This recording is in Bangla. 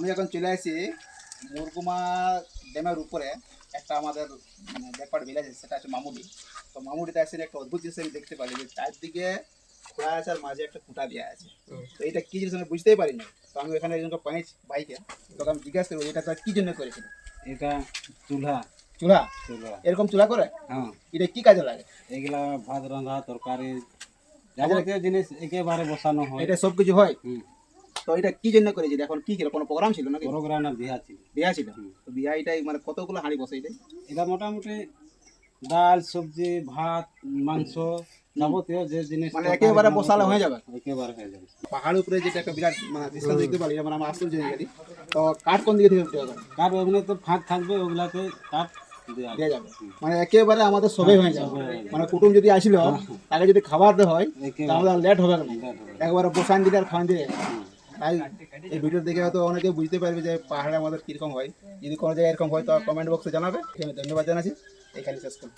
আমি এখন চলে আসি মুরগুমা ড্যামের উপরে একটা আমাদের মানে ব্যাকওয়ার্ড ভিলেজ আছে, সেটা আছে মামুডি। তো মামুডিতে আসলে একটা অদ্ভুত জিনিস আমি দেখতে পারি যে চারদিকে খোলা আছে আর মাঝে একটা খুঁটা দেওয়া আছে। তো এটা কি জিনিস আমি বুঝতেই পারি না। তো আমি এখানে একজনকে পাইছি বাইকে, তোকে আমি জিজ্ঞাসা করবো এটা তার কি জন্য করেছিল। এটা চুলা। চুলা? চুলা, এরকম চুলা করে? হ্যাঁ। এটা কি কাজে লাগে? এগুলা ভাত রান্ধা, তরকারি, যাবতীয় জিনিস একেবারে বসানো হয়। এটা সব কিছু হয়? হুম। তো এটা কি জন্য করেছিল? এখন কি ছিল, কোনো প্রোগ্রাম ছিল নাকি? প্রোগ্রাম না, বিয়া ছিল। বিয়া ছিল? তো বিয়াটাই মানে কতগুলো হাঁড়ি বসে এটাই? এটা মোটামুটি ডাল, সবজি, ভাত, মাংস, যাবতীয় যে জিনিস মানে তরকারি একেবারে বানাবো, বসালে হয়ে যাবে? একেবারে হয়ে যাবে। পাহাড়ের উপরে যেটা একটা বিরাট মানে দৃশ্য দেখতে পারি, মানে আমরা আশ্চর্য হয়ে গেছি। তো কাঠ কোন দিকে থেকে উঠে যাবে? কাঠ ওগুলো তো ফাঁক থাকবে, ওগুলাতে কাঠ দেওয়া দেওয়া যাবে? মানে একেবারে আমাদের সবে হয়ে যাবে। সবে হয়ে যাবে। মানে কুটুম যদি আসলো তাকে যদি খাবার দেওয়া হয় একেবারে তাহলে লেট হবে না, লেট হবে। একবারে বসান দিলে আর খাওয়ান দিলে। তাই এই ভিডিও দেখে হয়তো অনেকে বুঝতে পারবে যে পাহাড়ে আমাদের কীরকম হয়। যদি কোনো জায়গায় এরকম হয় তো কমেন্ট বক্সে জানাবে। আমি ধন্যবাদ জানাচ্ছি, এখানে শেষ করুন।